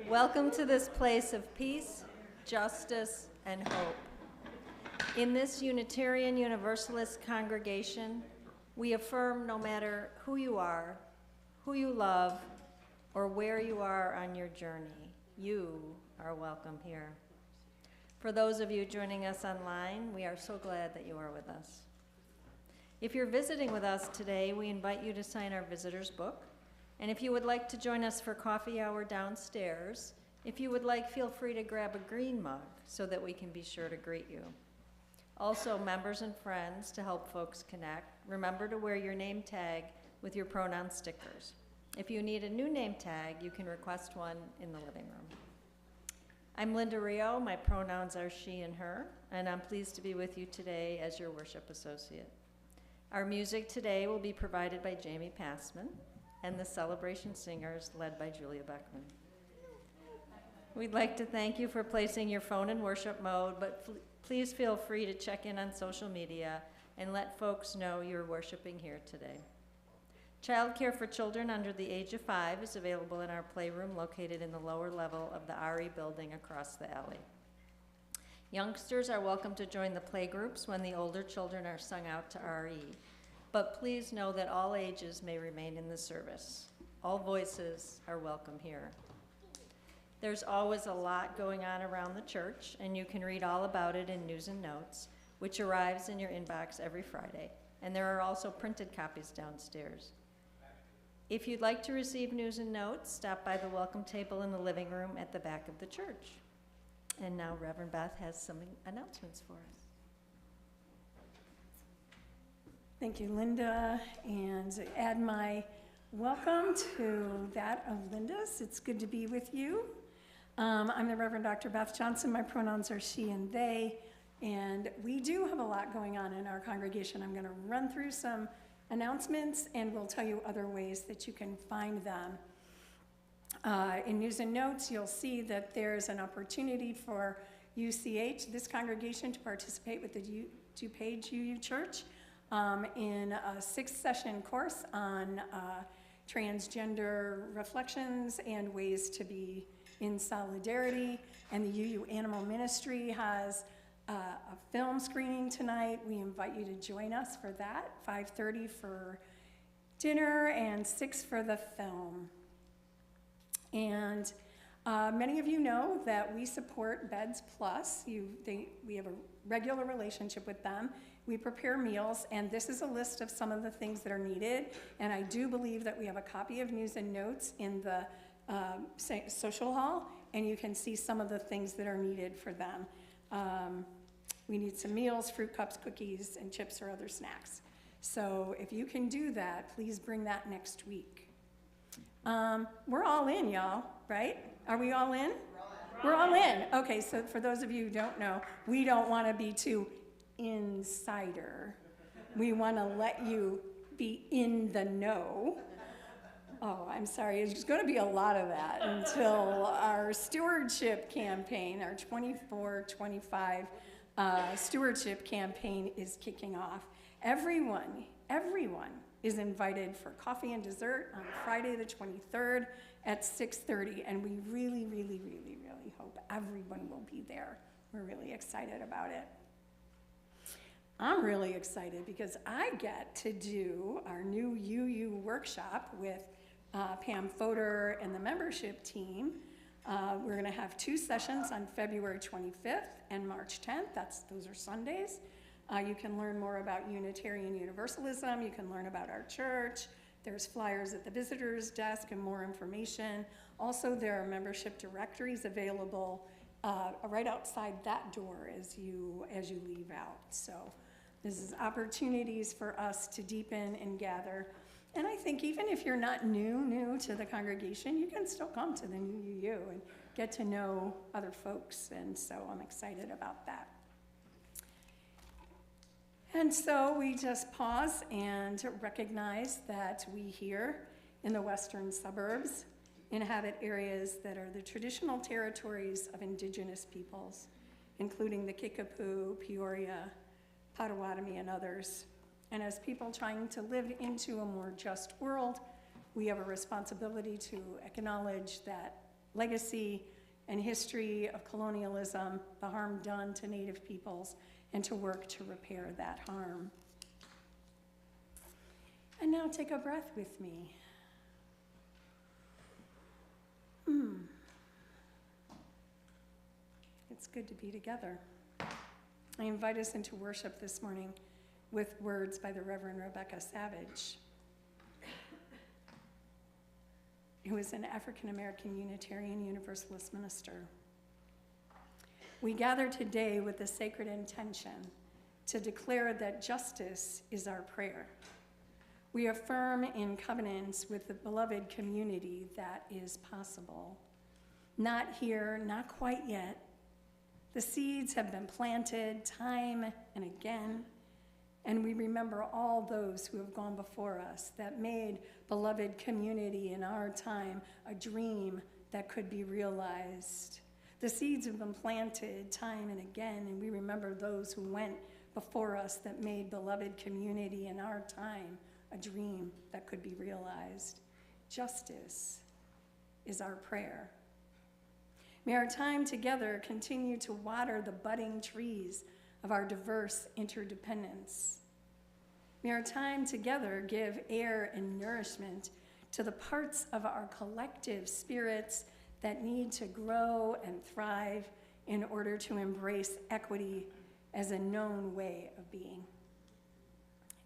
Welcome to this place of peace, justice, and hope. In this Unitarian Universalist congregation, we affirm no matter who you are, who you love, or where you are on your journey, you are welcome here. For those of you joining us online, we are so glad that you are with us. If you're visiting with us today, we invite you to sign our visitor's book. And if you would like to join us for coffee hour downstairs, if you would like, feel free to grab a green mug so that we can be sure to greet you. Also, members and friends, to help folks connect, remember to wear your name tag with your pronoun stickers. If you need a new name tag, you can request one in the living room. I'm Linda Rio. My pronouns are she and her, and I'm pleased to be with you today as your worship associate. Our music today will be provided by Jamie Passman and the celebration singers led by Julia Beckman. We'd like to thank you for placing your phone in worship mode, but please feel free to check in on social media and let folks know you're worshiping here today. Childcare for children under the age of 5 is available in our playroom located in the lower level of the RE building across the alley. Youngsters are welcome to join the playgroups when the older children are sung out to RE. But please know that all ages may remain in the service. All voices are welcome here. There's always a lot going on around the church, and you can read all about it in News and Notes, which arrives in your inbox every Friday. And there are also printed copies downstairs. If you'd like to receive News and Notes, stop by the welcome table in the living room at the back of the church. And now Reverend Beth has some announcements for us. Thank you, Linda, and add my welcome to that of Linda's. It's good to be with you. I'm the Reverend Dr. Beth Johnson. My pronouns are she and they, and we do have a lot going on in our congregation. I'm going to run through some announcements, and we'll tell you other ways that you can find them. In News and Notes, you'll see that there's an opportunity for UCH, this congregation, to participate with the DuPage UU Church in a 6-session course on transgender reflections and ways to be in solidarity. And the UU Animal Ministry has a film screening tonight. We invite you to join us for that, 5:30 for dinner and 6 for the film. And many of you know that we support Beds Plus. We have a regular relationship with them. We prepare meals, and this is a list of some of the things that are needed. And I do believe that we have a copy of News and Notes in the social hall, and you can see some of the things that are needed for them. We need some meals, fruit cups, cookies, and chips or other snacks. So if you can do that, please bring that next week. We're all in, y'all, right? Are we all in? We're all in. Okay, so for those of you who don't know, we don't want to be too insider. We want to let you be in the know. Oh, I'm sorry, there's going to be a lot of that until our stewardship campaign, our 24-25 stewardship campaign is kicking off. Everyone is invited for coffee and dessert on Friday the 23rd at 6:30, and we really, really, really, really hope everyone will be there. We're really excited about it. I'm really excited because I get to do our new UU workshop with Pam Fodor and the membership team. We're going to have 2 sessions on February 25th and March 10th. Those are Sundays. You can learn more about Unitarian Universalism. You can learn about our church. There's flyers at the visitor's desk and more information. Also, there are membership directories available right outside that door as you leave out. So this is opportunities for us to deepen and gather. And I think even if you're not new to the congregation, you can still come to the new UU and get to know other folks. And so I'm excited about that. And so we just pause and recognize that we here in the western suburbs inhabit areas that are the traditional territories of indigenous peoples, including the Kickapoo, Peoria, Potawatomi, and others. And as people trying to live into a more just world, we have a responsibility to acknowledge that legacy and history of colonialism, the harm done to Native peoples, and to work to repair that harm. And now take a breath with me. It's good to be together. I invite us into worship this morning with words by the Reverend Rebecca Savage, who is an African-American Unitarian Universalist minister. We gather today with the sacred intention to declare that justice is our prayer. We affirm in covenants with the beloved community that is possible. Not here, not quite yet. The seeds have been planted time and again, and we remember all those who have gone before us that made beloved community in our time a dream that could be realized. The seeds have been planted time and again, and we remember those who went before us that made beloved community in our time a dream that could be realized. Justice is our prayer. May our time together continue to water the budding trees of our diverse interdependence. May our time together give air and nourishment to the parts of our collective spirits that need to grow and thrive in order to embrace equity as a known way of being.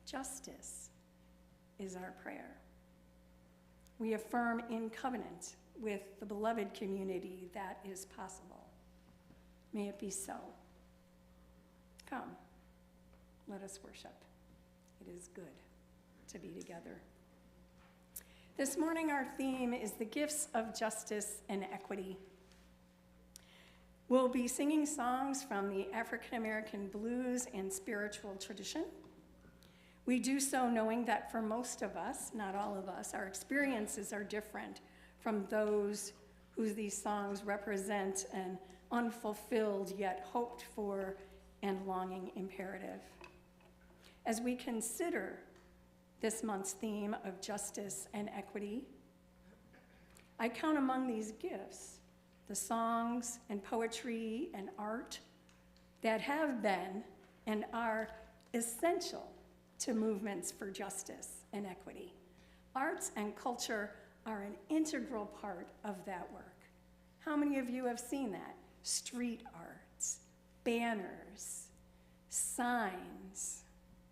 Justice is our prayer. We affirm in covenant with the beloved community that is possible. May it be so. Come, let us worship. It is good to be together. This morning, our theme is the gifts of justice and equity. We'll be singing songs from the African American blues and spiritual tradition. We do so knowing that for most of us, not all of us, our experiences are different from those who these songs represent an unfulfilled yet hoped for and longing imperative. As we consider this month's theme of justice and equity, I count among these gifts the songs and poetry and art that have been and are essential to movements for justice and equity. Arts and culture are an integral part of that work. How many of you have seen that? Street arts, banners, signs,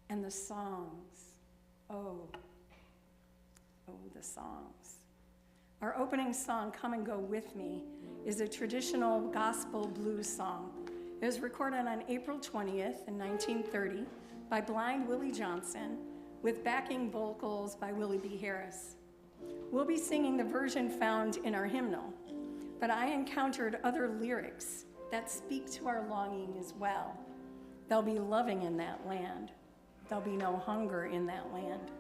and the songs. Oh, the songs. Our opening song, Come and Go With Me, is a traditional gospel blues song. It was recorded on April 20th in 1930 by Blind Willie Johnson with backing vocals by Willie B. Harris. We'll be singing the version found in our hymnal, but I encountered other lyrics that speak to our longing as well. There'll be loving in that land. There'll be no hunger in that land.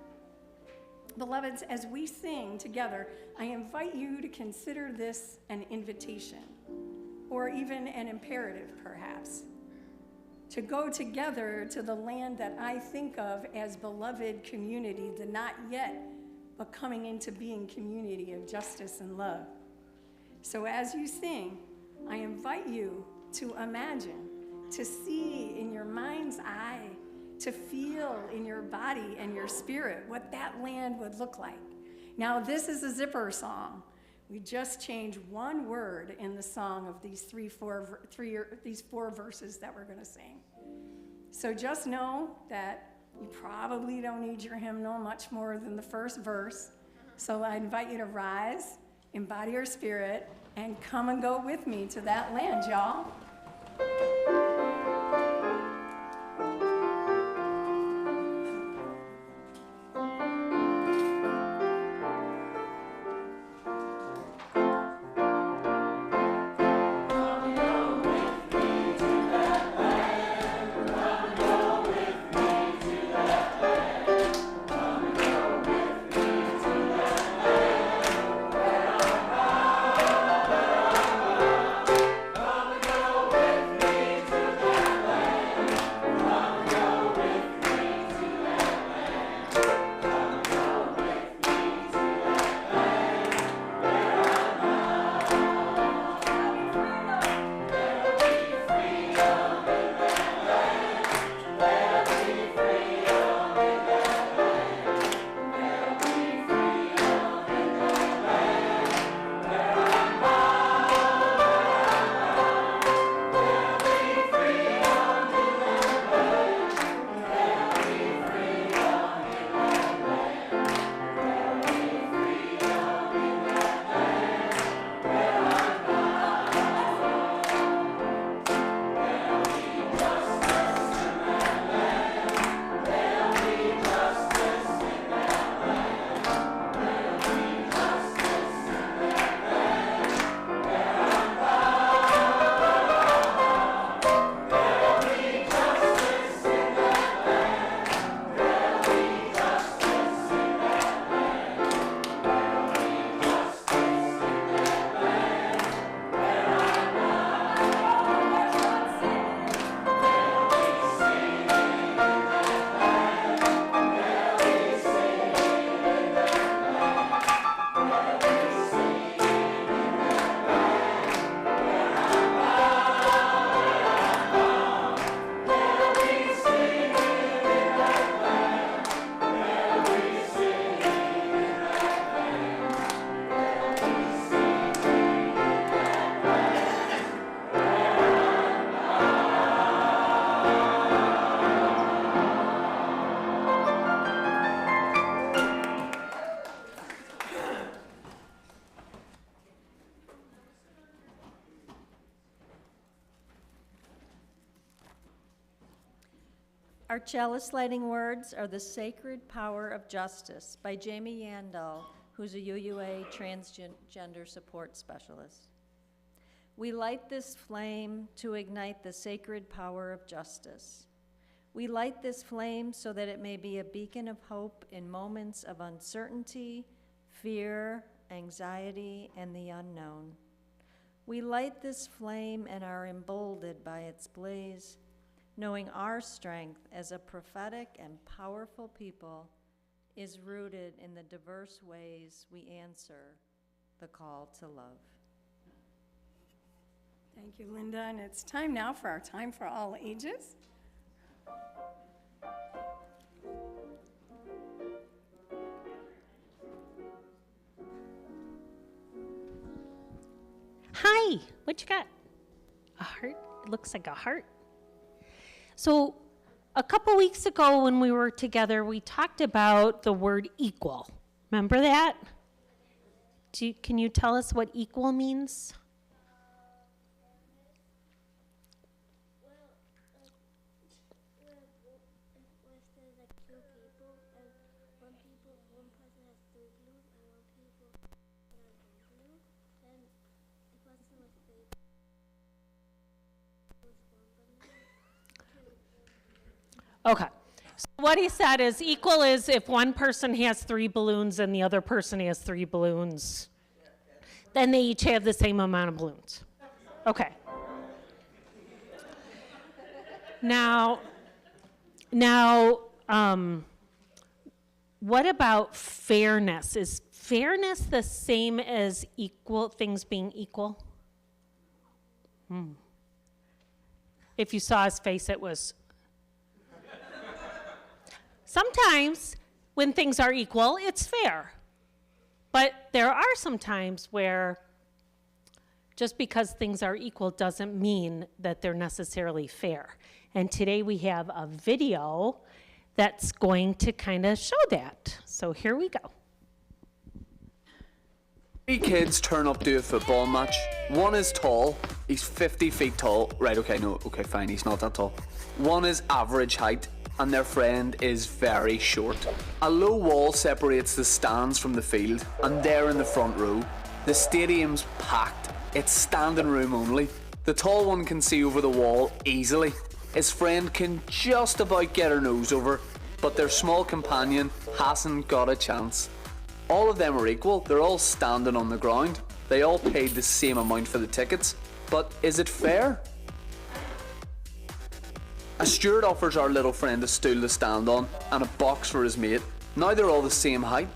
Beloveds, as we sing together, I invite you to consider this an invitation, or even an imperative, perhaps, to go together to the land that I think of as beloved community, the not yet, but coming into being community of justice and love. So as you sing, I invite you to imagine, to see in your mind's eye, to feel in your body and your spirit what that land would look like. Now, this is a zipper song. We just changed one word in the song of these four verses that we're going to sing. So just know that you probably don't need your hymnal much more than the first verse. So I invite you to rise, embody your spirit, and come and go with me to that land, y'all. Come and go with me. Our chalice lighting words are The Sacred Power of Justice by Jamie Yandel, who's a UUA transgender support specialist. We light this flame to ignite the sacred power of justice. We light this flame so that it may be a beacon of hope in moments of uncertainty, fear, anxiety, and the unknown. We light this flame and are emboldened by its blaze, knowing our strength as a prophetic and powerful people is rooted in the diverse ways we answer the call to love. Thank you, Linda, and it's time now for our Time for All Ages. Hi, what you got? A heart? It looks like a heart. So a couple weeks ago when we were together, we talked about the word equal. Remember that? Can you tell us what equal means? Okay. So what he said is equal is if one person has 3 balloons and the other person has 3 balloons, then they each have the same amount of balloons. Okay. Now, what about fairness? Is fairness the same as equal, things being equal? If you saw his face, it was. Sometimes when things are equal, it's fair. But there are some times where just because things are equal doesn't mean that they're necessarily fair. And today we have a video that's going to kind of show that. So here we go. 3 kids turn up to a football match. One is tall, he's 50 feet tall. Right, okay, fine, he's not that tall. One is average height, and their friend is very short. A low wall separates the stands from the field, and they're in the front row. The stadium's packed, it's standing room only. The tall one can see over the wall easily. His friend can just about get her nose over, but their small companion hasn't got a chance. All of them are equal, they're all standing on the ground. They all paid the same amount for the tickets, but is it fair? A steward offers our little friend a stool to stand on and a box for his mate. Now they're all the same height.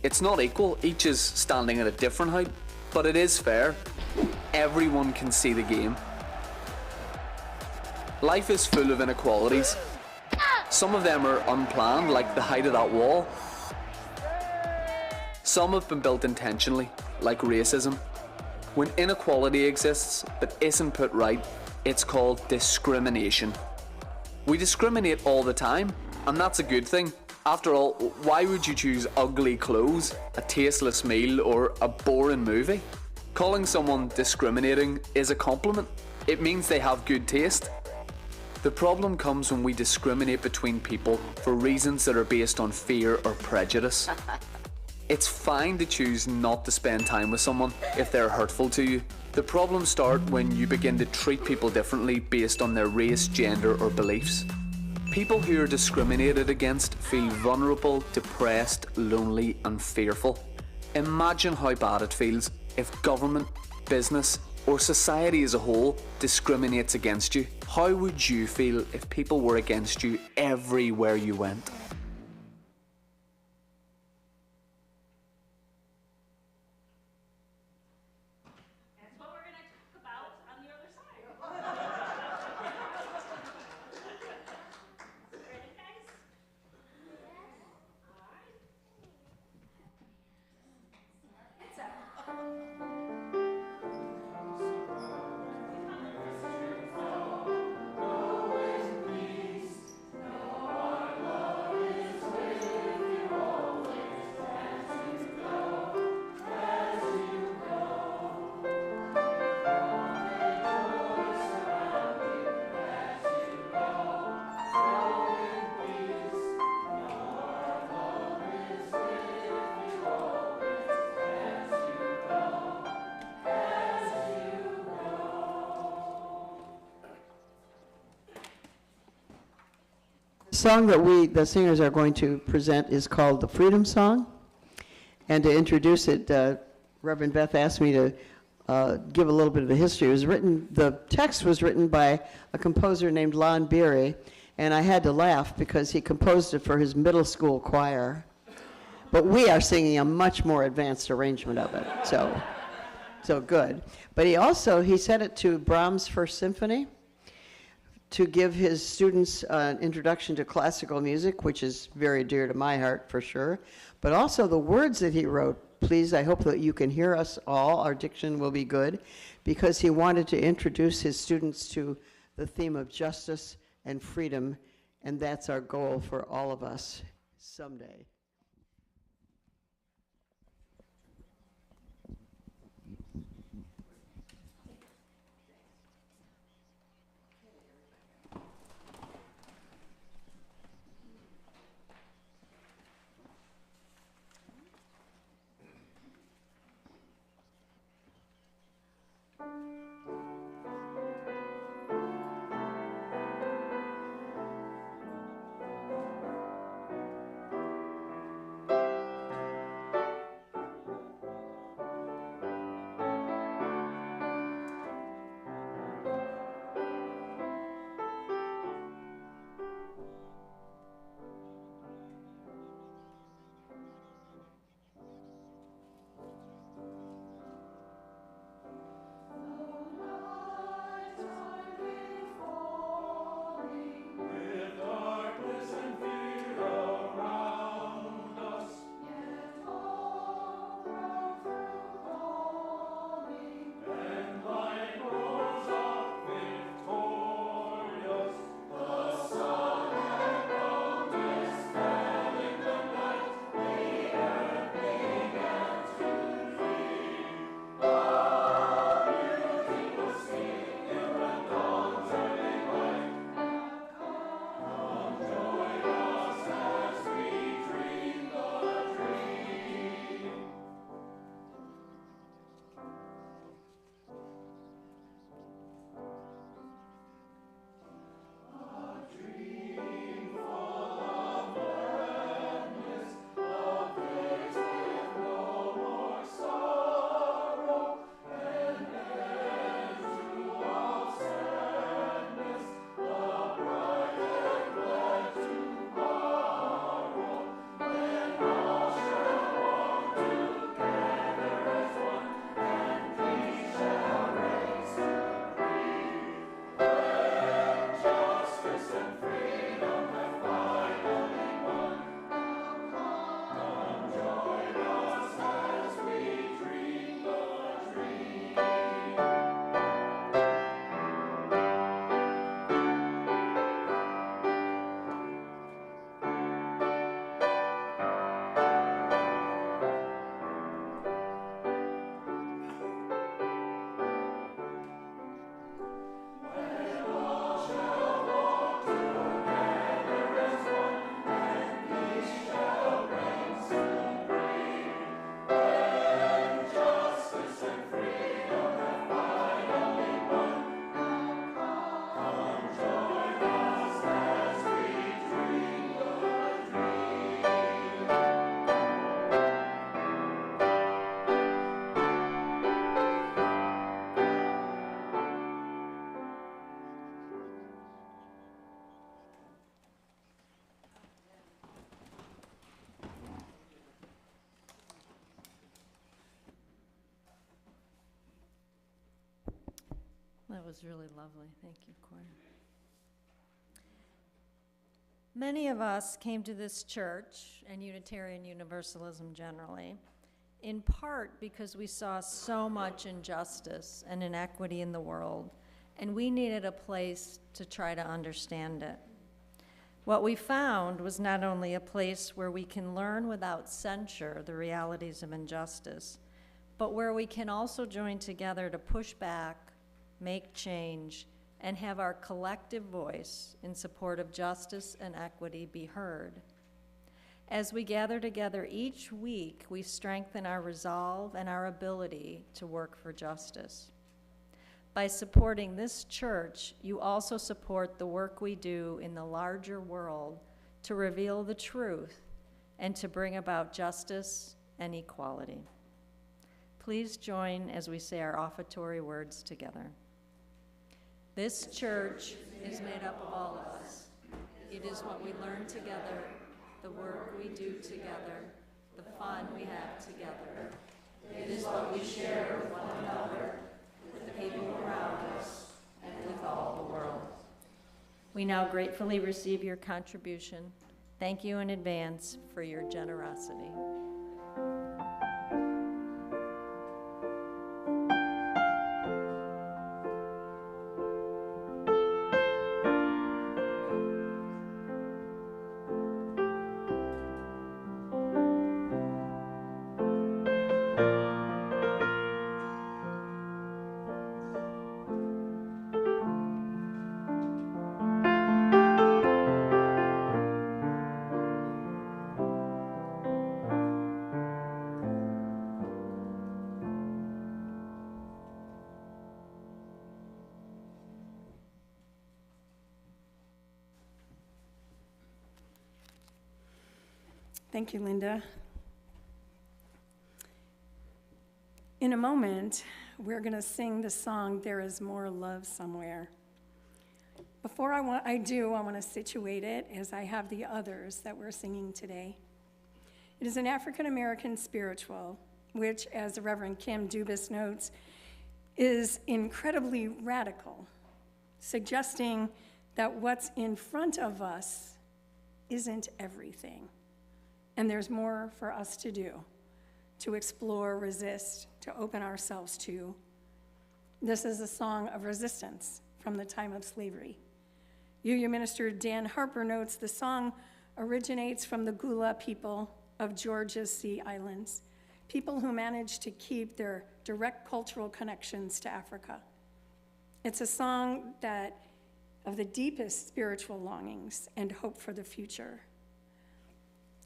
It's not equal, each is standing at a different height, but it is fair. Everyone can see the game. Life is full of inequalities. Some of them are unplanned, like the height of that wall. Some have been built intentionally, like racism. When inequality exists but isn't put right, it's called discrimination. We discriminate all the time, and that's a good thing. After all, why would you choose ugly clothes, a tasteless meal, or a boring movie? Calling someone discriminating is a compliment. It means they have good taste. The problem comes when we discriminate between people for reasons that are based on fear or prejudice. It's fine to choose not to spend time with someone if they're hurtful to you. The problems start when you begin to treat people differently based on their race, gender, or beliefs. People who are discriminated against feel vulnerable, depressed, lonely, and fearful. Imagine how bad it feels if government, business, or society as a whole discriminates against you. How would you feel if people were against you everywhere you went? That's what we're going to talk about on the other side. Ready, guys? song that the singers are going to present is called the Freedom Song. And to introduce it, Reverend Beth asked me to give a little bit of the history. The text was written by a composer named Lon Beery, and I had to laugh because he composed it for his middle school choir. But we are singing a much more advanced arrangement of it, so good. But he set it to Brahms' First Symphony to give his students an introduction to classical music, which is very dear to my heart for sure, but also the words that he wrote. Please, I hope that you can hear us all. Our diction will be good, because he wanted to introduce his students to the theme of justice and freedom, and that's our goal for all of us someday. That was really lovely. Thank you, choir. Many of us came to this church and Unitarian Universalism generally, in part because we saw so much injustice and inequity in the world, and we needed a place to try to understand it. What we found was not only a place where we can learn without censure the realities of injustice, but where we can also join together to push back, make change, and have our collective voice in support of justice and equity be heard. As we gather together each week, we strengthen our resolve and our ability to work for justice. By supporting this church, you also support the work we do in the larger world to reveal the truth and to bring about justice and equality. Please join as we say our offertory words together. This church is made up of all of us. It is what we learn together, the work we do together, the fun we have together. It is what we share with one another, with the people around us, and with all the world. We now gratefully receive your contribution. Thank you in advance for your generosity. Thank you, Linda. In a moment, we're going to sing the song, There Is More Love Somewhere. Before I want to situate it as I have the others that we're singing today. It is an African-American spiritual, which, as the Reverend Kim Dubas notes, is incredibly radical, suggesting that what's in front of us isn't everything. And there's more for us to do, to explore, resist, to open ourselves to. This is a song of resistance from the time of slavery. UU Minister Dan Harper notes the song originates from the Gula people of Georgia's Sea Islands, people who managed to keep their direct cultural connections to Africa. It's a song that of the deepest spiritual longings and hope for the future.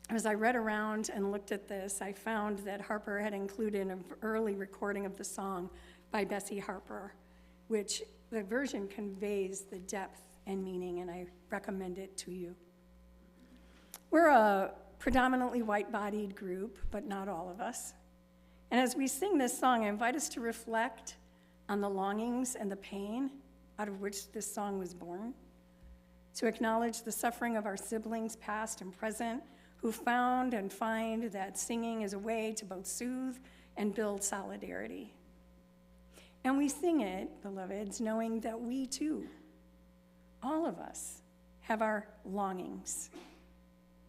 As I read around and looked at this, I found that Harper had included an early recording of the song by Bessie Harper, which the version conveys the depth and meaning, and I recommend it to you. We're a predominantly white-bodied group, but not all of us. And as we sing this song, I invite us to reflect on the longings and the pain out of which this song was born, to acknowledge the suffering of our siblings, past and present, who found and find that singing is a way to both soothe and build solidarity. And we sing it, beloveds, knowing that we too, all of us, have our longings.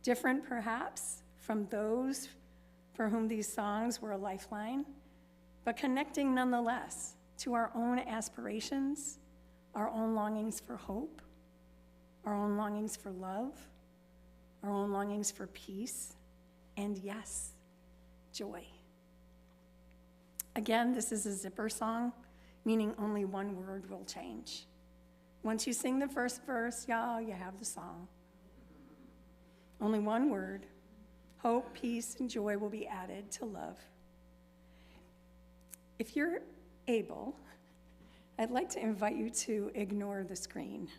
Different perhaps from those for whom these songs were a lifeline, but connecting nonetheless to our own aspirations, our own longings for hope, our own longings for love, our own longings for peace, and yes, joy. Again, this is a zipper song, meaning only one word will change. Once you sing the first verse, y'all, you have the song. Only one word, hope, peace, and joy will be added to love. If you're able, I'd like to invite you to ignore the screen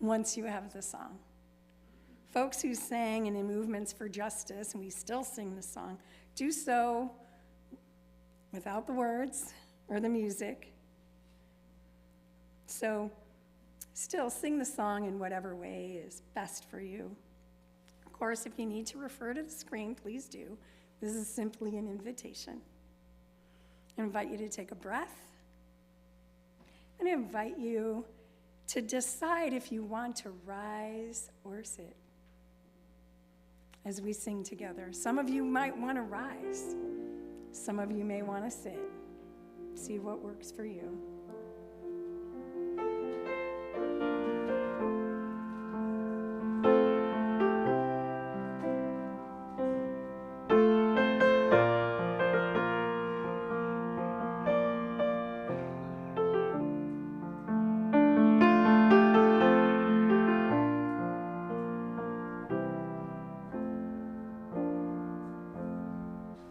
once you have the song. Folks who sang and in movements for justice, and we still sing the song, do so without the words or the music. So still sing the song in whatever way is best for you. Of course, if you need to refer to the screen, please do. This is simply an invitation. I invite you to take a breath. And I invite you to decide if you want to rise or sit as we sing together. Some of you might want to rise. Some of you may want to sit. See what works for you.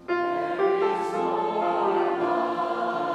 There is more love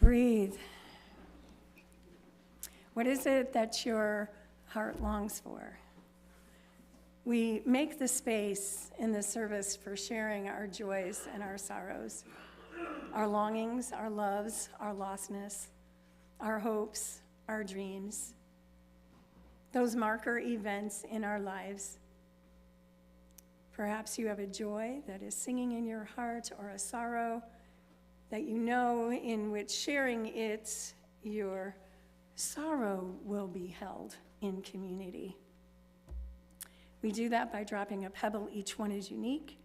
breathe. What is it that your heart longs for? We make the space in the service for sharing our joys and our sorrows, our longings, our loves, our lostness, our hopes, our dreams, those marker events in our lives. Perhaps you have a joy that is singing in your heart, or a sorrow that you know in which sharing it, your sorrow will be held in community. We do that by dropping a pebble. Each one is unique,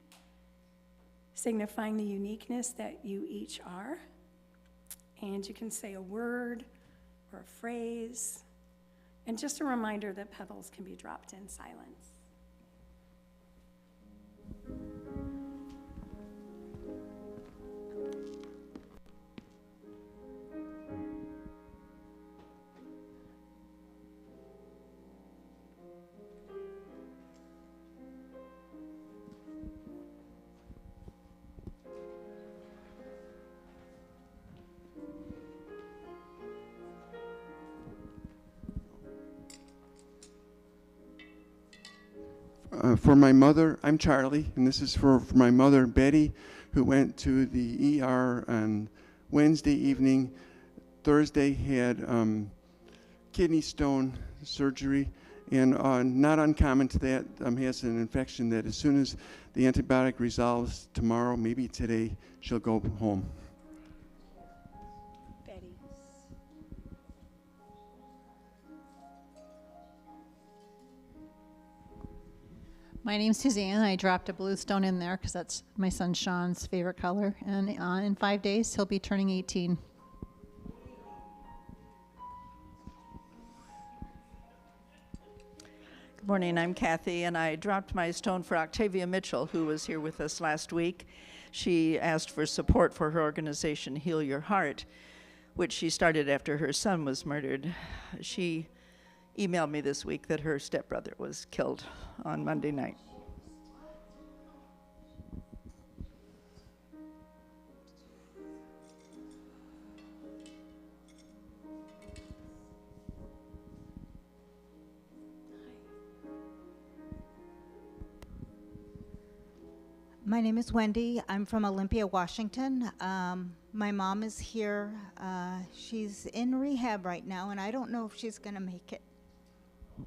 signifying the uniqueness that you each are. And you can say a word or a phrase, and just a reminder that pebbles can be dropped in silence. For my mother, I'm Charlie, and this is for my mother, Betty, who went to the ER on Wednesday evening. Thursday had kidney stone surgery, and not uncommon to that, has an infection that as soon as the antibiotic resolves tomorrow, maybe today, she'll go home. Betty. My name's Suzanne. I dropped a blue stone in there because that's my son Sean's favorite color. And in 5 days, he'll be turning 18. Good morning, I'm Kathy, and I dropped my stone for Octavia Mitchell, who was here with us last week. She asked for support for her organization, Heal Your Heart, which she started after her son was murdered. She emailed me this week that her stepbrother was killed on Monday night. My name is Wendy. I'm from Olympia, Washington. My mom is here. She's in rehab right now, and I don't know if she's going to make it. Thank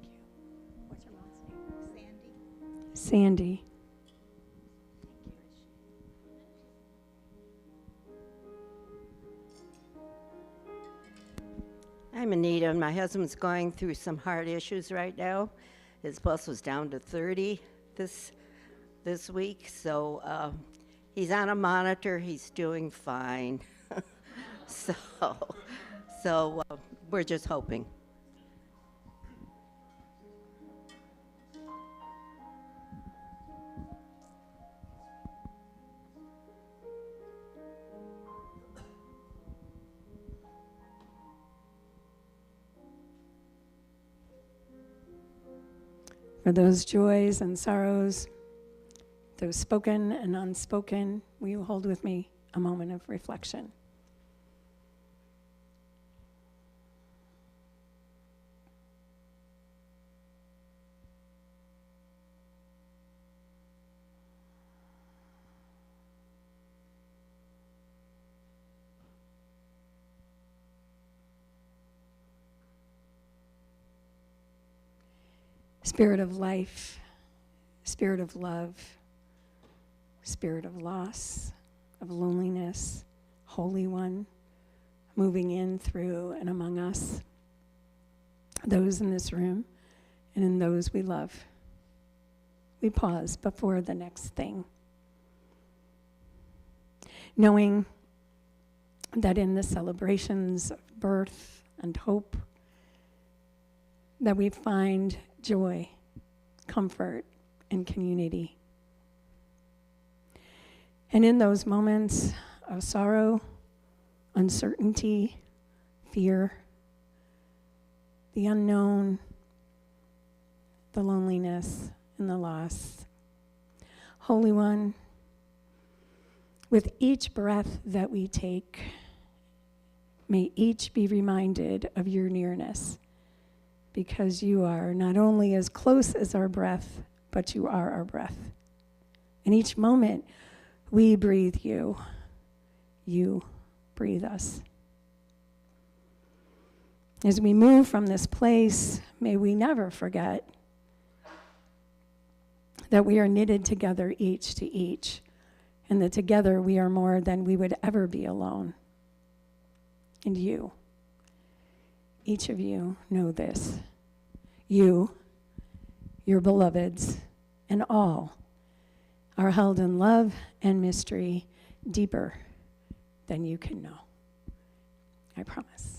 you. What's your mom's name? Sandy. Sandy. I'm Anita, and my husband's going through some heart issues right now. His pulse was down to 30 this week, so he's on a monitor. He's doing fine. so we're just hoping. For those joys and sorrows, those spoken and unspoken, will you hold with me a moment of reflection? Spirit of life, spirit of love, spirit of loss, of loneliness, Holy One, moving in, through, and among us, those in this room, and in those we love. We pause before the next thing, knowing that in the celebrations of birth and hope, that we find joy, comfort, and community. And in those moments of sorrow, uncertainty, fear, the unknown, the loneliness, and the loss, Holy One, With each breath that we take, may each be reminded of your nearness, because you are not only as close as our breath, but you are our breath. In each moment, we breathe you. You breathe us. As we move from this place, may we never forget that we are knitted together each to each, and that together we are more than we would ever be alone. And you, each of you, know this. You, your beloveds, and all are held in love and mystery deeper than you can know. I promise.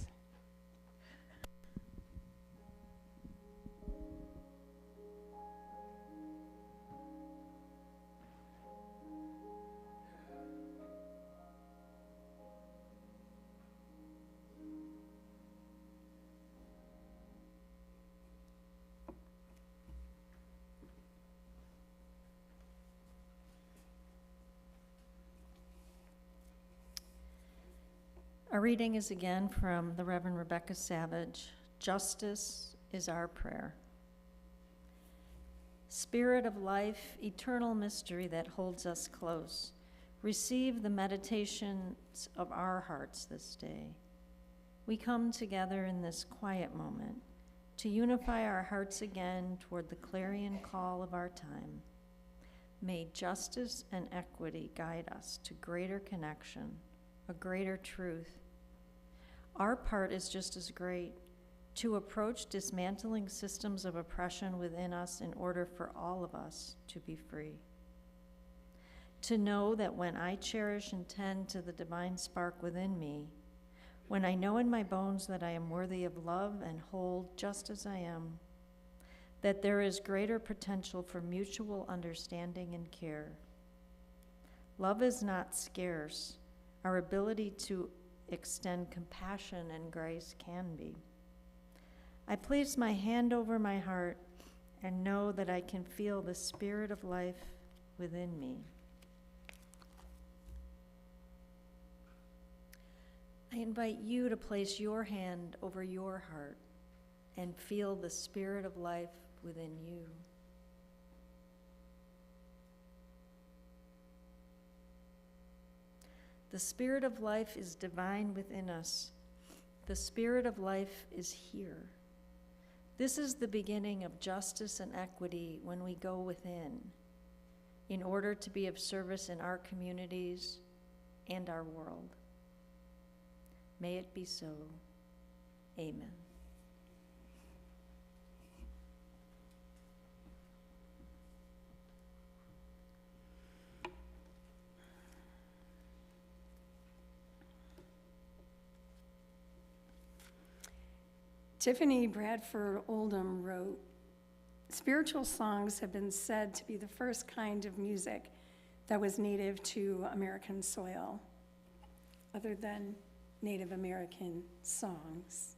Our reading is again from the Reverend Rebecca Savage. Justice is our prayer. Spirit of life, eternal mystery that holds us close, receive the meditations of our hearts this day. We come together in this quiet moment to unify our hearts again toward the clarion call of our time. May justice and equity guide us to greater connection, a greater truth. Our part is just as great, to approach dismantling systems of oppression within us in order for all of us to be free. To know that when I cherish and tend to the divine spark within me, when I know in my bones that I am worthy of love and whole just as I am, that there is greater potential for mutual understanding and care. Love is not scarce. Our ability to extend compassion and grace can be. I place my hand over my heart and know that I can feel the spirit of life within me. I invite you to place your hand over your heart and feel the spirit of life within you. The spirit of life is divine within us. The spirit of life is here. This is the beginning of justice and equity when we go within, in order to be of service in our communities and our world. May it be so. Amen. Tiffany Bradford Oldham wrote, "Spiritual songs have been said to be the first kind of music that was native to American soil, other than Native American songs.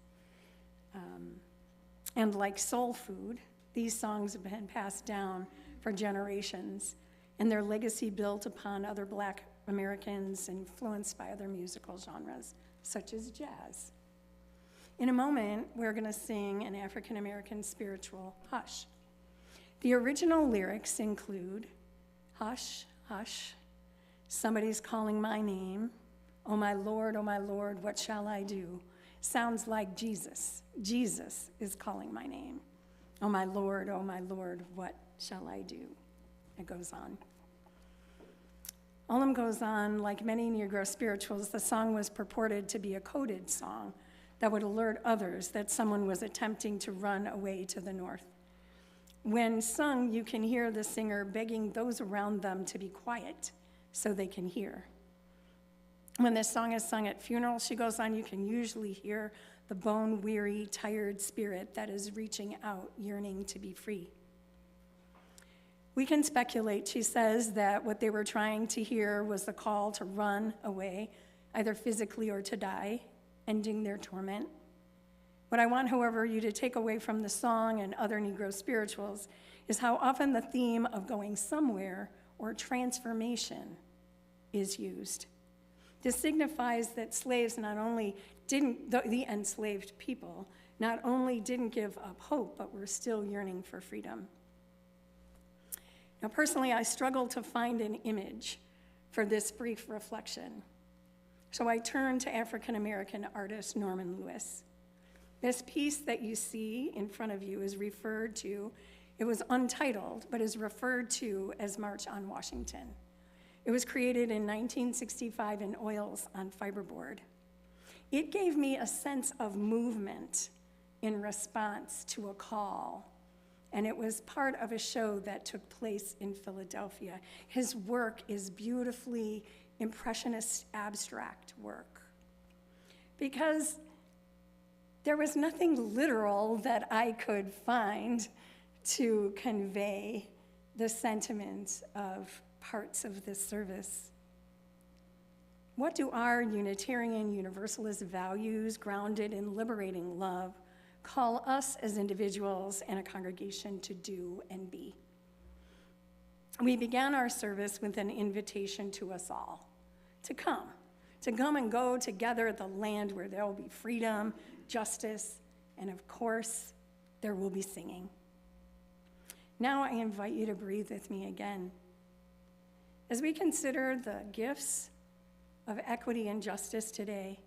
And like soul food, these songs have been passed down for generations, and their legacy built upon other Black Americans influenced by other musical genres, such as jazz. In a moment, we're going to sing an African American spiritual, Hush. The original lyrics include, hush, hush, somebody's calling my name. Oh my Lord, what shall I do? Sounds like Jesus. Jesus is calling my name. Oh my Lord, what shall I do? It goes on. Oldham goes on, like many Negro spirituals, the song was purported to be a coded song that would alert others that someone was attempting to run away to the north. When sung, you can hear the singer begging those around them to be quiet so they can hear. When this song is sung at funerals, she goes on, you can usually hear the bone-weary, tired spirit that is reaching out, yearning to be free. We can speculate, she says, that what they were trying to hear was the call to run away, either physically or to die, ending their torment. What I want, however, you to take away from the song and other Negro spirituals is how often the theme of going somewhere or transformation is used. This signifies that slaves not only the enslaved people, not only didn't give up hope, but were still yearning for freedom. Now, personally, I struggled to find an image for this brief reflection. So I turned to African-American artist Norman Lewis. This piece that you see in front of you is referred to, it was untitled, but is referred to as March on Washington. It was created in 1965 in oils on fiberboard. It gave me a sense of movement in response to a call, and it was part of a show that took place in Philadelphia. His work is beautifully impressionist abstract work, because there was nothing literal that I could find to convey the sentiment of parts of this service. What do our Unitarian Universalist values, grounded in liberating love, call us as individuals and a congregation to do and be? We began our service with an invitation to us all to come and go together at the land where there will be freedom, justice, and of course, there will be singing. Now I invite you to breathe with me again. As we consider the gifts of equity and justice today,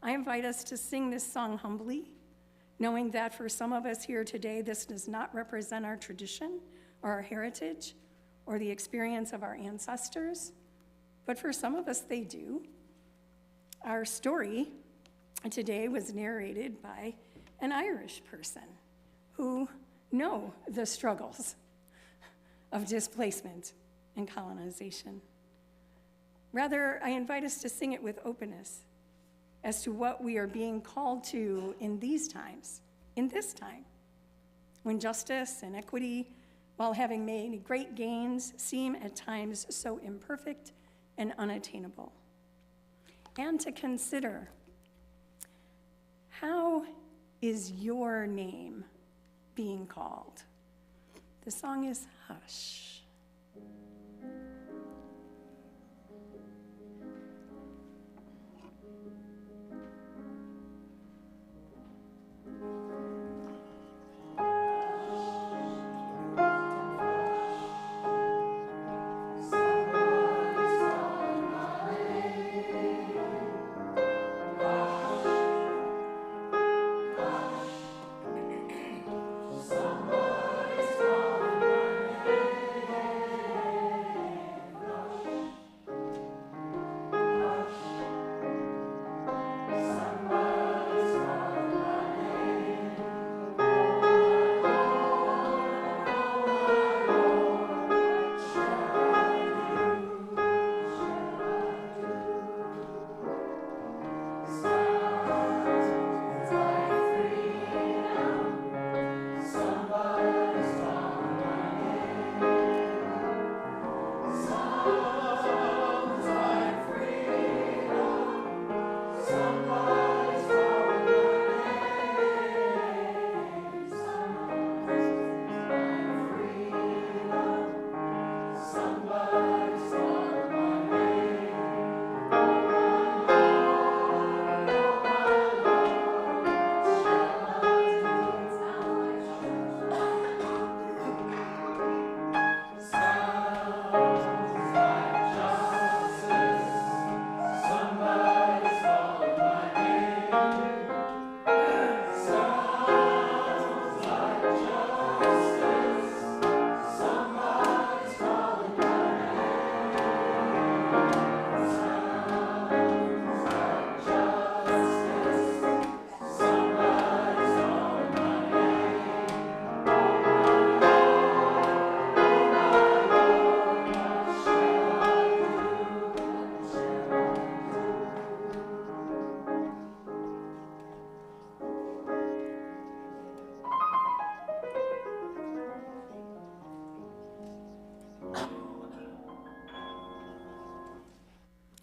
I invite us to sing this song humbly, knowing that for some of us here today, this does not represent our tradition or our heritage or the experience of our ancestors, but for some of us, they do. Our story today was narrated by an Irish person who know the struggles of displacement and colonization. Rather, I invite us to sing it with openness as to what we are being called to in these times, in this time, when justice and equity, while having made great gains, seem at times so imperfect and unattainable. And to consider, how is your name being called? The song is Hush.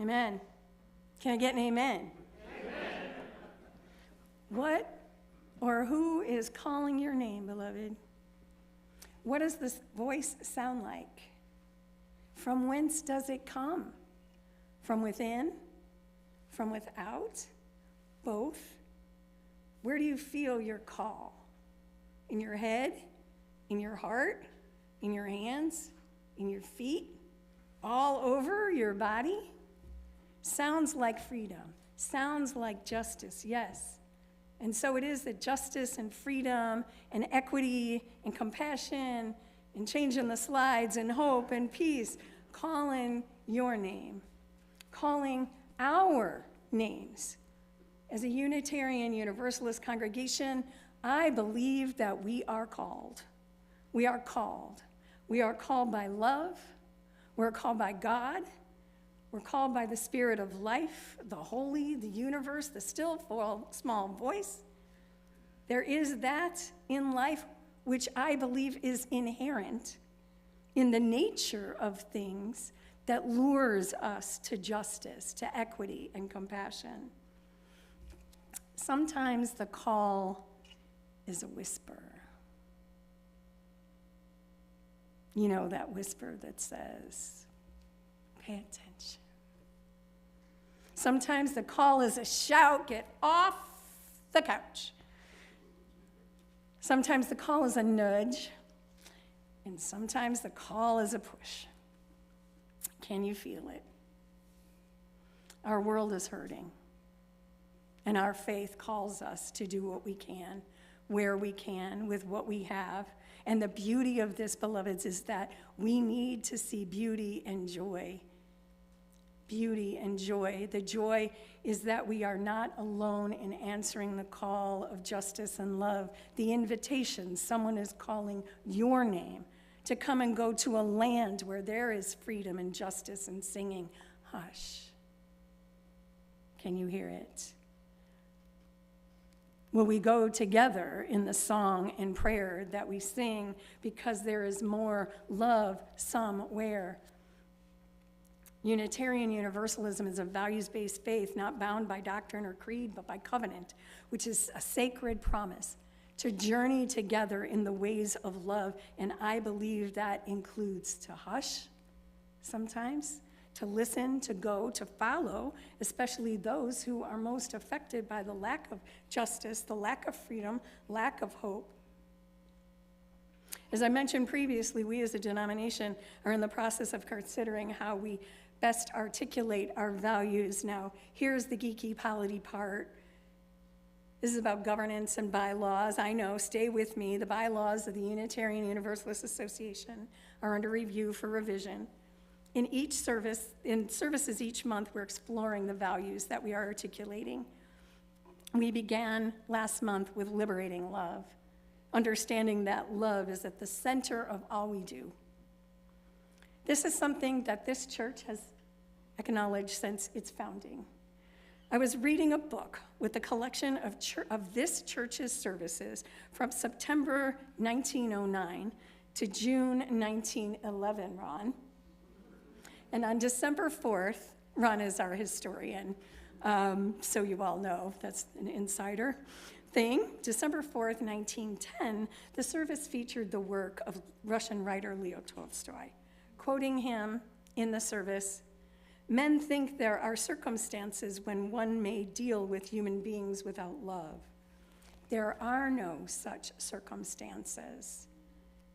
Amen. Can I get an amen? Amen. What or who is calling your name, beloved? What does this voice sound like? From whence does it come? From within? From without? Both? Where do you feel your call? In your head? In your heart? In your hands? In your feet? All over your body? Sounds like freedom. Sounds like justice, yes. And so it is that justice and freedom and equity and compassion and changing the slides and hope and peace, calling your name, calling our names. As a Unitarian Universalist congregation, I believe that we are called. We are called. We are called by love. We're called by God. We're called by the Spirit of life, the holy, the universe, the still small voice. There is that in life which I believe is inherent in the nature of things that lures us to justice, to equity, and compassion. Sometimes the call is a whisper. You know, that whisper that says, pay attention. Sometimes the call is a shout, get off the couch. Sometimes the call is a nudge, and sometimes the call is a push. Can you feel it? Our world is hurting, and our faith calls us to do what we can, where we can, with what we have. And the beauty of this, beloveds, is that we need to see beauty and joy. Beauty and joy. The joy is that we are not alone in answering the call of justice and love. The invitation, someone is calling your name to come and go to a land where there is freedom and justice and singing. Hush. Can you hear it? Will we go together in the song and prayer that we sing because there is more love somewhere? Unitarian Universalism is a values-based faith not bound by doctrine or creed, but by covenant, which is a sacred promise to journey together in the ways of love. And I believe that includes to hush sometimes, to listen, to go, to follow, especially those who are most affected by the lack of justice, the lack of freedom, lack of hope. As I mentioned previously, we as a denomination are in the process of considering how we best articulate our values. Now, here's the geeky polity part. This is about governance and bylaws. I know, stay with me. The bylaws of the Unitarian Universalist Association are under review for revision. In services each month, we're exploring the values that we are articulating. We began last month with liberating love, understanding that love is at the center of all we do. This is something that this church has acknowledged since its founding. I was reading a book with a collection of this church's services from September 1909 to June 1911, Ron. And on December 4th, Ron is our historian, so you all know that's an insider thing. December 4th, 1910, the service featured the work of Russian writer Leo Tolstoy. Quoting him in the service, "Men think there are circumstances when one may deal with human beings without love. There are no such circumstances.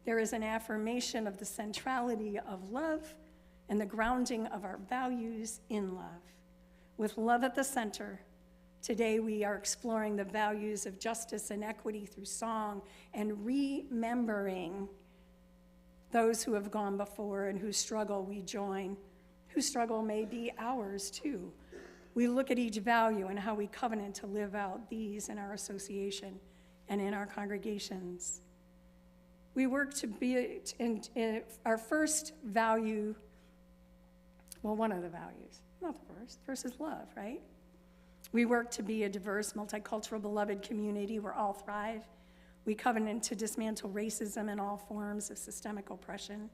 There is an affirmation of the centrality of love and the grounding of our values in love. With love at the center, today we are exploring the values of justice and equity through song and remembering those who have gone before and whose struggle we join, whose struggle may be ours too. We look at each value and how we covenant to live out these in our association and in our congregations. We work to be, in our first value, well, one of the values, not the first. First is love, right? We work to be a diverse, multicultural, beloved community where all thrive. We covenant to dismantle racism and all forms of systemic oppression.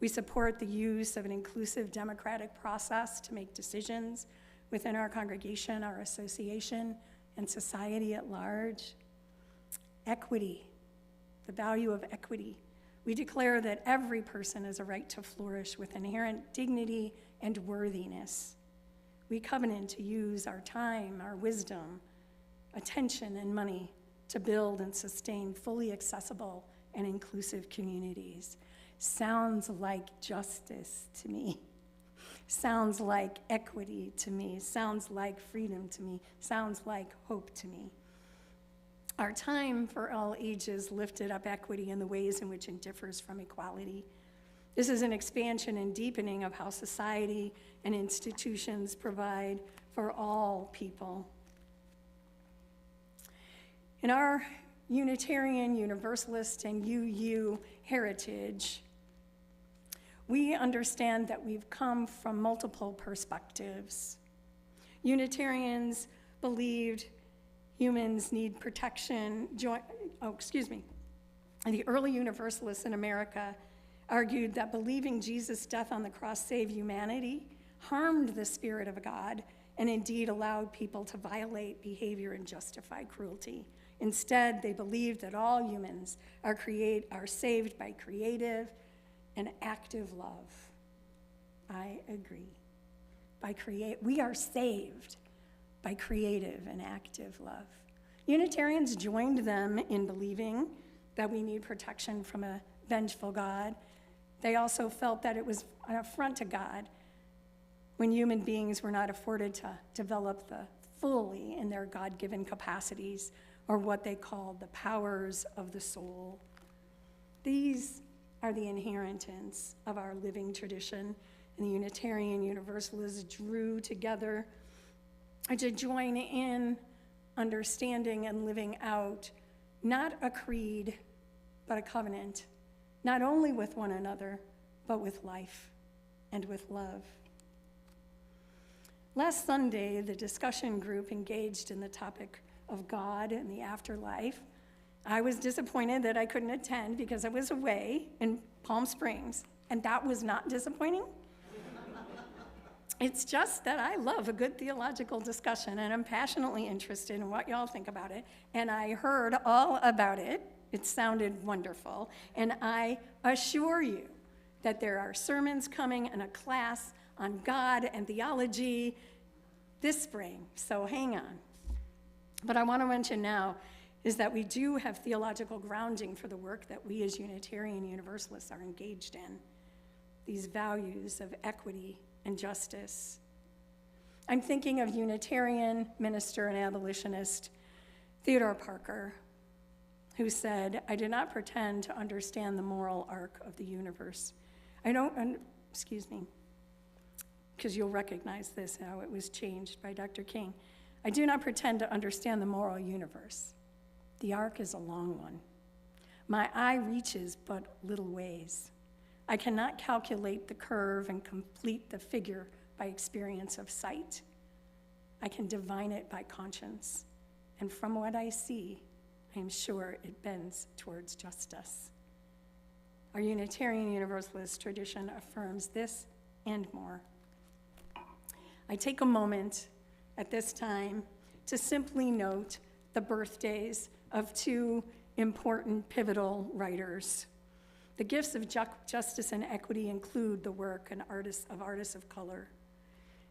We support the use of an inclusive democratic process to make decisions within our congregation, our association, and society at large. Equity, the value of equity. We declare that every person has a right to flourish with inherent dignity and worthiness. We covenant to use our time, our wisdom, attention, and money to build and sustain fully accessible and inclusive communities. Sounds like justice to me. Sounds like equity to me. Sounds like freedom to me. Sounds like hope to me. Our time for all ages lifted up equity in the ways in which it differs from equality. This is an expansion and deepening of how society and institutions provide for all people. In our Unitarian, Universalist, and UU heritage, we understand that we've come from multiple perspectives. Unitarians believed humans need protection. The early Universalists in America argued that believing Jesus' death on the cross saved humanity harmed the spirit of God and indeed allowed people to violate behavior and justify cruelty. Instead, they believed that all humans are saved by creative and active love. I agree. We are saved by creative and active love. Unitarians joined them in believing that we need protection from a vengeful God. They also felt that it was an affront to God when human beings were not afforded to develop fully in their God-given capacities, or what they called the powers of the soul. These are the inheritance of our living tradition, and the Unitarian Universalists drew together to join in understanding and living out not a creed, but a covenant, not only with one another, but with life and with love. Last Sunday, the discussion group engaged in the topic of God and the afterlife. I was disappointed that I couldn't attend because I was away in Palm Springs, and that was not disappointing. It's just that I love a good theological discussion, and I'm passionately interested in what y'all think about it, and I heard all about it. It sounded wonderful, and I assure you that there are sermons coming and a class on God and theology this spring, so hang on. But I want to mention now is that we do have theological grounding for the work that we as Unitarian Universalists are engaged in, these values of equity and justice. I'm thinking of Unitarian minister and abolitionist Theodore Parker, who said, "I do not pretend to understand the moral arc of the universe. Because you'll recognize this, how it was changed by Dr. King. I do not pretend to understand the moral universe. The arc is a long one. My eye reaches but little ways. I cannot calculate the curve and complete the figure by experience of sight. I can divine it by conscience, and from what I see, I am sure it bends towards justice." Our Unitarian Universalist tradition affirms this and more. I take a moment at this time to simply note the birthdays of two important pivotal writers. The gifts of justice and equity include the work of artists of color.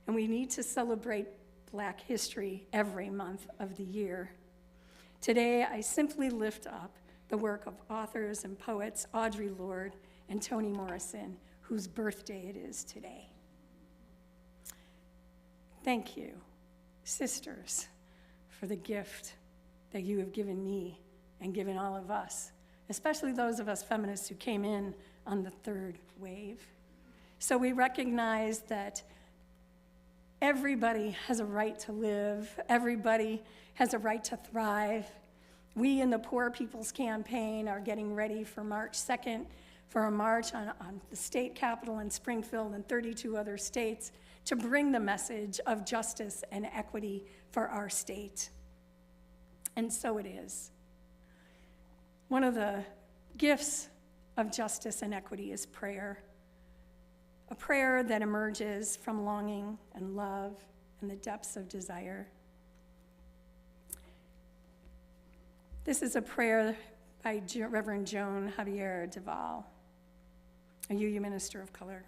And we need to celebrate Black history every month of the year. Today, I simply lift up the work of authors and poets Audre Lorde and Toni Morrison, whose birthday it is today. Thank you, sisters, for the gift that you have given me and given all of us, especially those of us feminists who came in on the third wave. So we recognize that everybody has a right to live, everybody has a right to thrive. We in the Poor People's Campaign are getting ready for March 2nd for a march on the state capitol in Springfield and 32 other states to bring the message of justice and equity for our state. And so it is. One of the gifts of justice and equity is prayer, a prayer that emerges from longing and love and the depths of desire. This is a prayer by Reverend Joan Javier Duval, a UU minister of color.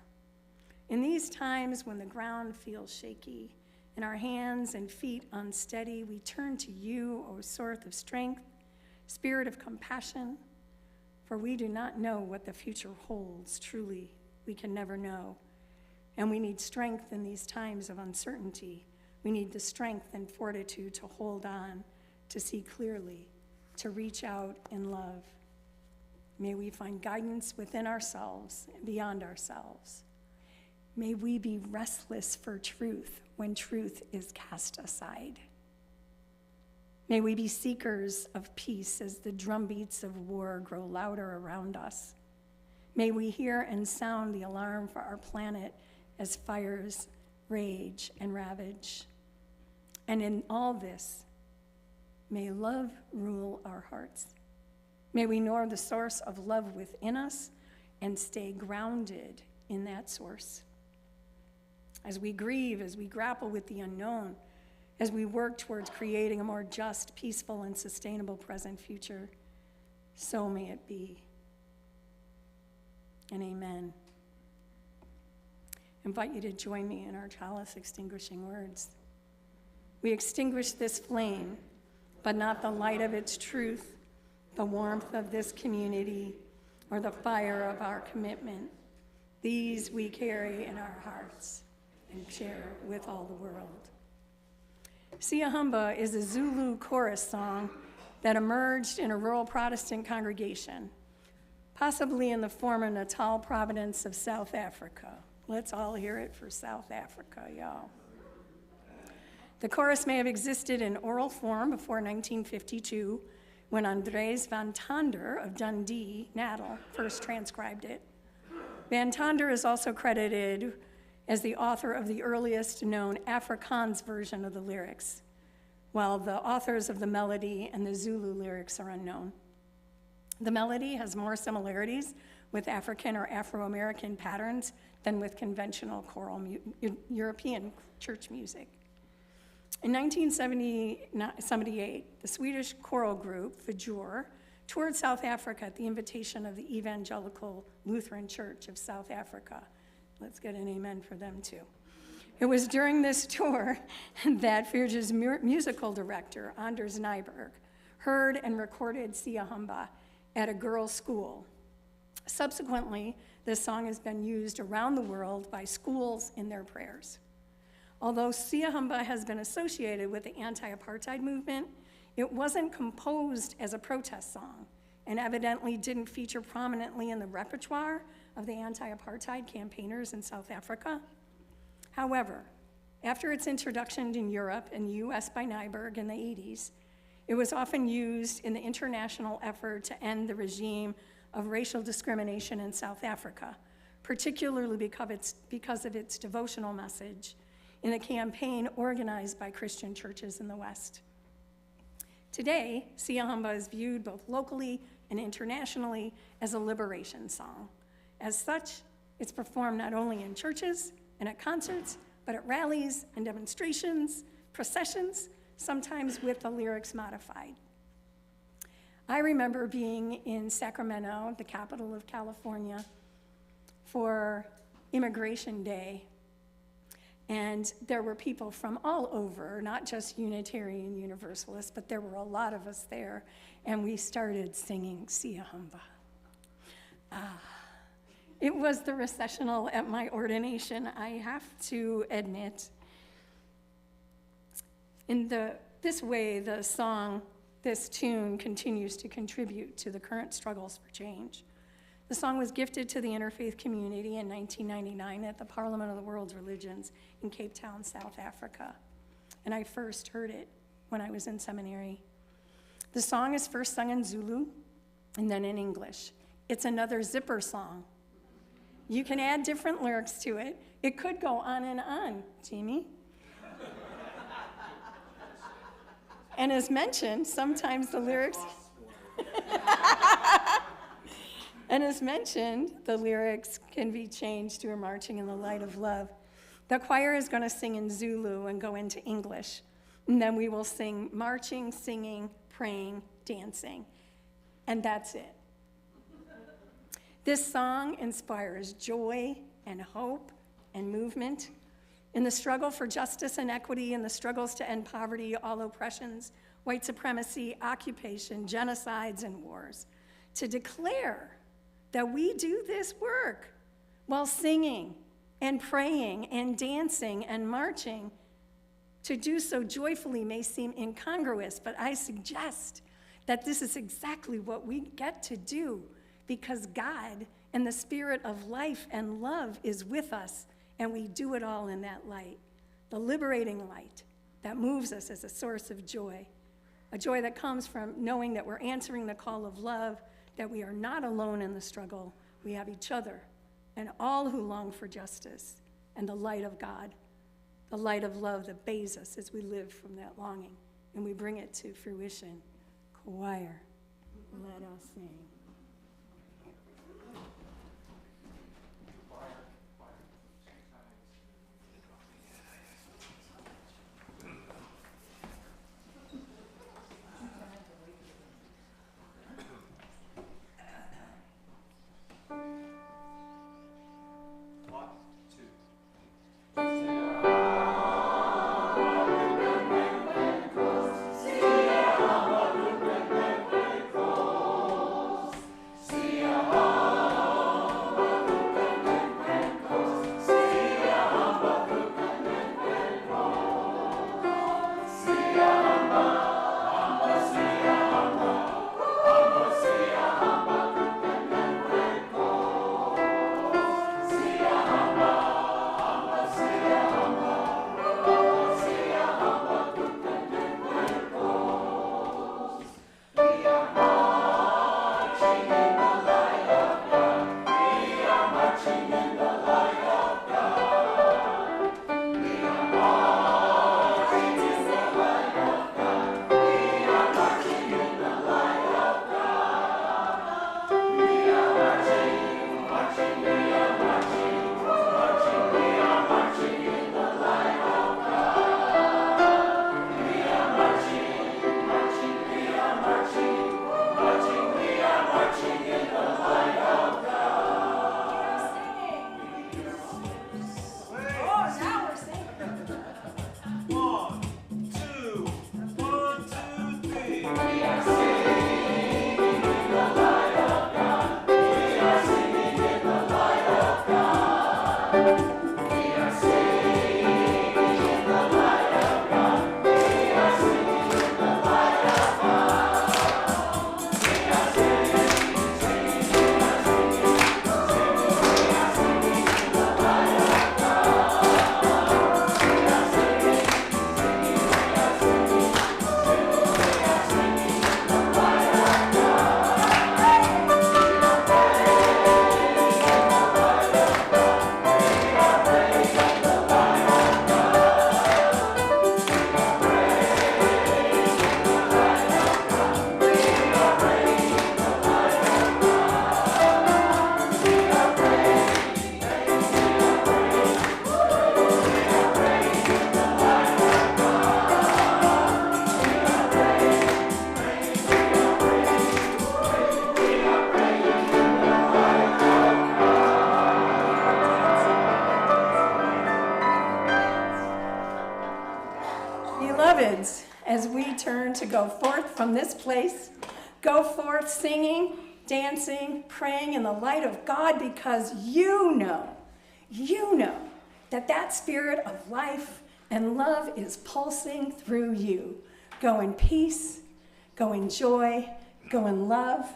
In these times when the ground feels shaky and our hands and feet unsteady, we turn to you, O source of strength, spirit of compassion, for we do not know what the future holds. Truly, we can never know. And we need strength in these times of uncertainty. We need the strength and fortitude to hold on, to see clearly, to reach out in love. May we find guidance within ourselves and beyond ourselves. May we be restless for truth when truth is cast aside. May we be seekers of peace as the drumbeats of war grow louder around us. May we hear and sound the alarm for our planet as fires rage and ravage. And in all this, may love rule our hearts. May we know the source of love within us and stay grounded in that source. As we grieve, as we grapple with the unknown, as we work towards creating a more just, peaceful, and sustainable present future, so may it be. And amen. I invite you to join me in our chalice extinguishing words. We extinguish this flame, but not the light of its truth, the warmth of this community, or the fire of our commitment. These we carry in our hearts and share with all the world. Siahamba is a Zulu chorus song that emerged in a rural Protestant congregation, possibly in the former Natal province of South Africa. Let's all hear it for South Africa, y'all. The chorus may have existed in oral form before 1952, when Andres van Tonder of Dundee, Natal, first transcribed it. Van Tonder is also credited as the author of the earliest known Afrikaans version of the lyrics, while the authors of the melody and the Zulu lyrics are unknown. The melody has more similarities with African or Afro-American patterns than with conventional choral European church music. In 1978, the Swedish choral group, Vajur, toured South Africa at the invitation of the Evangelical Lutheran Church of South Africa. Let's get an amen for them too. It was during this tour that Vajur's musical director, Anders Nyberg, heard and recorded Siahamba at a girls' school. Subsequently, this song has been used around the world by schools in their prayers. Although Siahamba has been associated with the anti-apartheid movement, it wasn't composed as a protest song and evidently didn't feature prominently in the repertoire of the anti-apartheid campaigners in South Africa. However, after its introduction in Europe and the US by Nyberg in the 80s, it was often used in the international effort to end the regime of racial discrimination in South Africa, particularly because of its devotional message in a campaign organized by Christian churches in the West. Today, Siahamba is viewed both locally and internationally as a liberation song. As such, it's performed not only in churches and at concerts, but at rallies and demonstrations, processions, sometimes with the lyrics modified. I remember being in Sacramento, the capital of California, for Immigration Day. And there were people from all over, not just Unitarian Universalists, but there were a lot of us there, and we started singing Siahamba. It was the recessional at my ordination, I have to admit. In this way, the song, this tune, continues to contribute to the current struggles for change. The song was gifted to the interfaith community in 1999 at the Parliament of the World's Religions in Cape Town, South Africa. And I first heard it when I was in seminary. The song is first sung in Zulu and then in English. It's another zipper song. You can add different lyrics to it. It could go on and on, Jamie. And as mentioned, sometimes the lyrics... And as mentioned, the lyrics can be changed to a marching in the light of love. The choir is going to sing in Zulu and go into English. And then we will sing marching, singing, praying, dancing. And that's it. This song inspires joy and hope and movement. In the struggle for justice and equity, in the struggles to end poverty, all oppressions, white supremacy, occupation, genocides, and wars, to declare that we do this work while singing and praying and dancing and marching. To do so joyfully may seem incongruous, but I suggest that this is exactly what we get to do because God and the Spirit of life and love is with us, and we do it all in that light, the liberating light that moves us as a source of joy, a joy that comes from knowing that we're answering the call of love, that we are not alone in the struggle. We have each other and all who long for justice and the light of God, the light of love that bathes us as we live from that longing, and we bring it to fruition. Choir, let us sing. Beloveds, as we turn to go forth from this place, go forth singing, dancing, praying in the light of God, because you know that that spirit of life and love is pulsing through you. Go in peace, go in joy, go in love,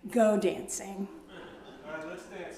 go dancing. All right, let's dance.